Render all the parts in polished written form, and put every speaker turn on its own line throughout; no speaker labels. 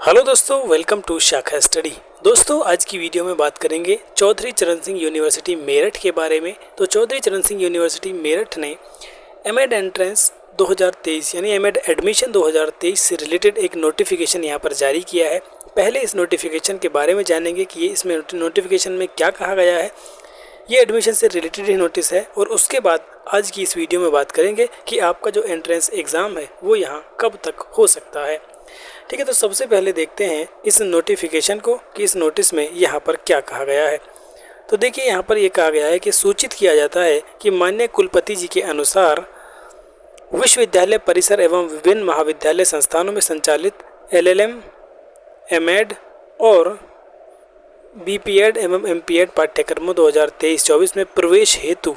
Hello दोस्तों, welcome to शाखा study. दोस्तों, आज की वीडियो में बात करेंगे चौधरी चरण सिंह यूनिवर्सिटी मेरठ के बारे में। तो चौधरी चरण सिंह यूनिवर्सिटी मेरठ ने एमएड एंट्रेंस 2023 यानी एमएड एडमिशन 2023 से रिलेटेड एक नोटिफिकेशन यहाँ पर जारी किया है। पहले इस नोटिफिकेशन के बारे में जानेंगे कि इसमें नोटिफिकेशन में क्या कहा गया है। ये एडमिशन से रिलेटेड ही नोटिस है और उसके बाद आज की इस वीडियो में बात करेंगे कि आपका जो एंट्रेंस एग्ज़ाम है वो यहाँ कब तक हो सकता है। ठीक है, तो सबसे पहले देखते हैं इस नोटिफिकेशन को कि इस नोटिस में यहाँ पर क्या कहा गया है। तो देखिए, यहाँ पर ये कहा गया है कि सूचित किया जाता है कि माननीय कुलपति जी के अनुसार विश्वविद्यालय परिसर एवं विभिन्न महाविद्यालय संस्थानों में संचालित एलएलएम, एमएड और बीपीएड एवं एमपीएड पाठ्यक्रमों 2023-24 में प्रवेश हेतु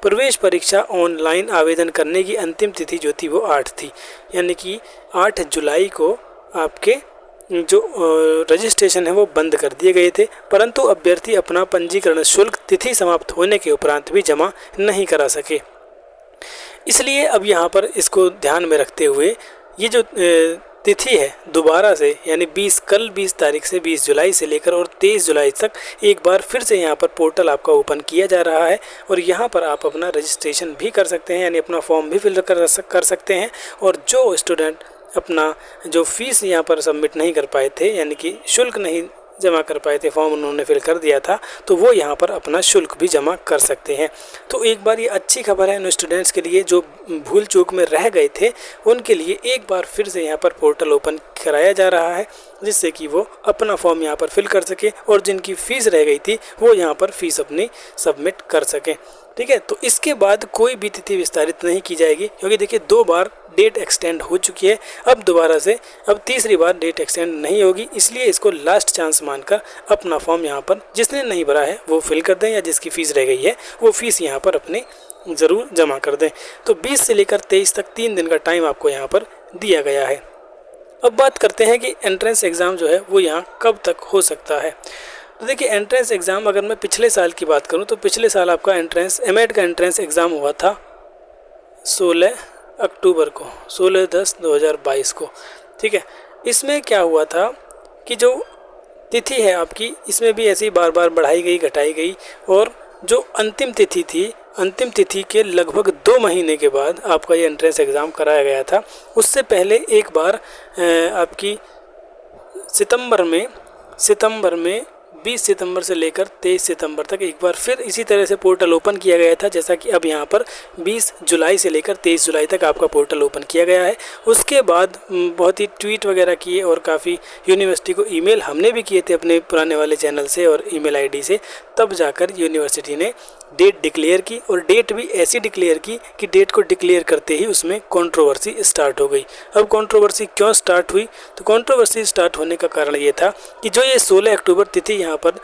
प्रवेश परीक्षा ऑनलाइन आवेदन करने की अंतिम तिथि जो थी वो 8 थी, यानी कि 8 जुलाई को आपके जो रजिस्ट्रेशन है वो बंद कर दिए गए थे। परंतु अभ्यर्थी अपना पंजीकरण शुल्क तिथि समाप्त होने के उपरांत भी जमा नहीं करा सके। इसलिए अब यहाँ पर इसको ध्यान में रखते हुए ये जो तिथि है दोबारा से यानी 20 तारीख से 20 जुलाई से लेकर और 23 जुलाई तक एक बार फिर से यहाँ पर पोर्टल आपका ओपन किया जा रहा है और यहाँ पर आप अपना रजिस्ट्रेशन भी कर सकते हैं, यानी अपना फॉर्म भी फिल कर सकते हैं। और जो स्टूडेंट अपना जो फीस यहाँ पर सबमिट नहीं कर पाए थे, यानी कि शुल्क नहीं जमा कर पाए थे, फॉर्म उन्होंने फिल कर दिया था, तो वो यहाँ पर अपना शुल्क भी जमा कर सकते हैं। तो एक बार ये अच्छी खबर है उन स्टूडेंट्स के लिए जो भूल चूक में रह गए थे, उनके लिए एक बार फिर से यहाँ पर पोर्टल ओपन कराया जा रहा है जिससे कि वो अपना फॉर्म यहाँ पर फिल कर सके और जिनकी फ़ीस रह गई थी वो यहाँ पर फीस अपनी सबमिट कर सकें। ठीक है, तो इसके बाद कोई भी तिथि विस्तारित नहीं की जाएगी, क्योंकि देखिए 2 बार डेट एक्सटेंड हो चुकी है। अब दोबारा से अब तीसरी बार डेट एक्सटेंड नहीं होगी, इसलिए इसको लास्ट चांस मानकर अपना फॉर्म यहाँ पर जिसने नहीं भरा है वो फिल कर दें, या जिसकी फ़ीस रह गई है वो फ़ीस यहाँ पर अपनी ज़रूर जमा कर दें। तो 20 से लेकर 23 तक 3 दिन का टाइम आपको यहाँ पर दिया गया है। अब बात करते हैं कि एंट्रेंस एग्ज़ाम जो है वो यहाँ कब तक हो सकता है। तो देखिए, एंट्रेंस एग्ज़ाम अगर मैं पिछले साल की बात करूं तो पिछले साल आपका एंट्रेंस एमएड का एंट्रेंस एग्ज़ाम हुआ था 16 अक्टूबर को, 16/10/2022 को। ठीक है, इसमें क्या हुआ था कि जो तिथि है आपकी, इसमें भी ऐसे ही बार बार बढ़ाई गई घटाई गई और जो अंतिम तिथि थी, अंतिम तिथि के लगभग 2 महीने के बाद आपका ये एंट्रेंस एग्ज़ाम कराया गया था। उससे पहले एक बार आपकी सितंबर में 20 सितंबर से लेकर 23 सितंबर तक एक बार फिर इसी तरह से पोर्टल ओपन किया गया था, जैसा कि अब यहाँ पर 20 जुलाई से लेकर 23 जुलाई तक आपका पोर्टल ओपन किया गया है। उसके बाद बहुत ही ट्वीट वगैरह किए और काफ़ी यूनिवर्सिटी को ईमेल हमने भी किए थे अपने पुराने वाले चैनल से और ईमेल आईडी से, तब जाकर यूनिवर्सिटी ने डेट डिक्लेयर की और डेट भी ऐसी डिक्लेयर की कि डेट को डिक्लेयर करते ही उसमें कंट्रोवर्सी स्टार्ट हो गई। अब कंट्रोवर्सी क्यों स्टार्ट हुई? तो कंट्रोवर्सी स्टार्ट होने का कारण ये था कि जो ये 16 अक्टूबर तिथि यहाँ पर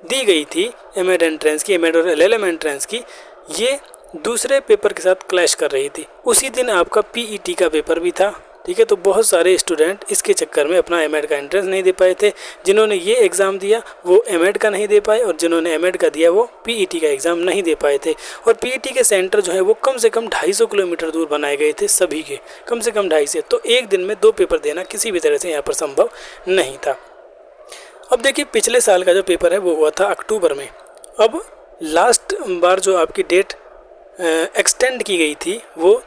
दी गई थी एमएड एंट्रेंस की, एमएड और एलएलएम एंट्रेंस की, ये दूसरे पेपर के साथ क्लैश कर रही थी। उसी दिन आपका पीईटी का पेपर भी था। ठीक है, तो बहुत सारे स्टूडेंट इसके चक्कर में अपना एमएड का एंट्रेंस नहीं दे पाए थे। जिन्होंने ये एग्ज़ाम दिया वो एमएड का नहीं दे पाए और जिन्होंने एमएड का दिया वो पीईटी का एग्ज़ाम नहीं दे पाए थे। और पीईटी के सेंटर जो है वो कम से कम 250 किलोमीटर दूर बनाए गए थे, सभी के कम से कम 250। तो एक दिन में 2 पेपर देना किसी भी तरह से यहाँ पर संभव नहीं था। अब देखिए, पिछले साल का जो पेपर है वो हुआ था अक्टूबर में। अब लास्ट बार जो आपकी डेट एक्सटेंड की गई थी वो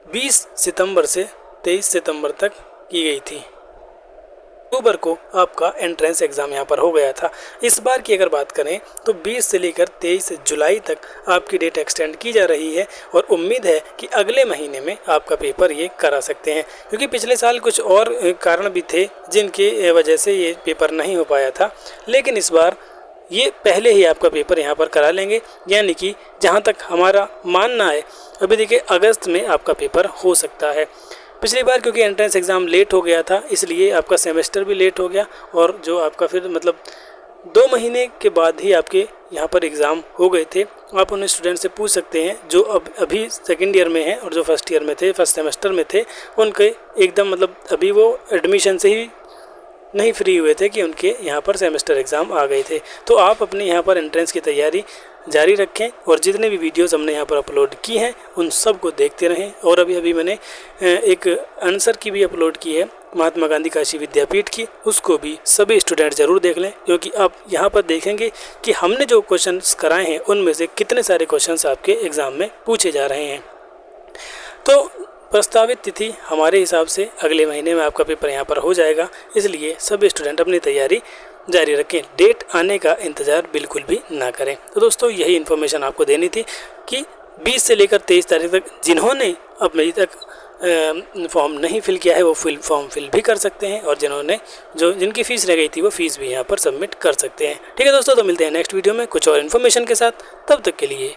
20 सितंबर से 23 सितंबर तक की गई थी। अक्टूबर को आपका एंट्रेंस एग्ज़ाम यहाँ पर हो गया था। इस बार की अगर बात करें तो 20 से लेकर 23 जुलाई तक आपकी डेट एक्सटेंड की जा रही है और उम्मीद है कि अगले महीने में आपका पेपर ये करा सकते हैं, क्योंकि पिछले साल कुछ और कारण भी थे जिनकी वजह से ये पेपर नहीं हो पाया था। लेकिन इस बार ये पहले ही आपका पेपर यहाँ पर करा लेंगे, यानी कि जहाँ तक हमारा मानना है अभी देखिए अगस्त में आपका पेपर हो सकता है। पिछली बार क्योंकि एंट्रेंस एग्ज़ाम लेट हो गया था इसलिए आपका सेमेस्टर भी लेट हो गया और जो आपका फिर मतलब 2 महीने के बाद ही आपके यहाँ पर एग्ज़ाम हो गए थे। आप उन स्टूडेंट से पूछ सकते हैं जो अभी सेकेंड ईयर में हैं और जो फर्स्ट ईयर में थे, फर्स्ट सेमेस्टर में थे, उनके एकदम मतलब अभी वो एडमिशन से ही नहीं फ्री हुए थे कि उनके यहाँ पर सेमेस्टर एग्ज़ाम आ गए थे। तो आप अपने यहाँ पर एंट्रेंस की तैयारी जारी रखें और जितने भी वीडियोस हमने यहाँ पर अपलोड की हैं उन सब को देखते रहें। और अभी मैंने एक आंसर की भी अपलोड की है महात्मा गांधी काशी विद्यापीठ की, उसको भी सभी स्टूडेंट ज़रूर देख लें, क्योंकि आप यहाँ पर देखेंगे कि हमने जो क्वेश्चंस कराए हैं उनमें से कितने सारे क्वेश्चंस आपके एग्ज़ाम में पूछे जा रहे हैं। तो प्रस्तावित तिथि हमारे हिसाब से अगले महीने में आपका पेपर यहाँ पर हो जाएगा, इसलिए सभी स्टूडेंट अपनी तैयारी जारी रखें। डेट आने का इंतज़ार बिल्कुल भी ना करें। तो दोस्तों यही इन्फॉर्मेशन आपको देनी थी कि 20 से लेकर 23 तारीख तक जिन्होंने अब अभी तक फॉर्म नहीं फिल किया है वो फॉर्म फिल भी कर सकते हैं, और जिनकी फ़ीस रह गई थी वो फ़ीस भी यहाँ पर सबमिट कर सकते हैं। ठीक है दोस्तों, तो मिलते हैं नेक्स्ट वीडियो में कुछ और इन्फॉर्मेशन के साथ। तब तक के लिए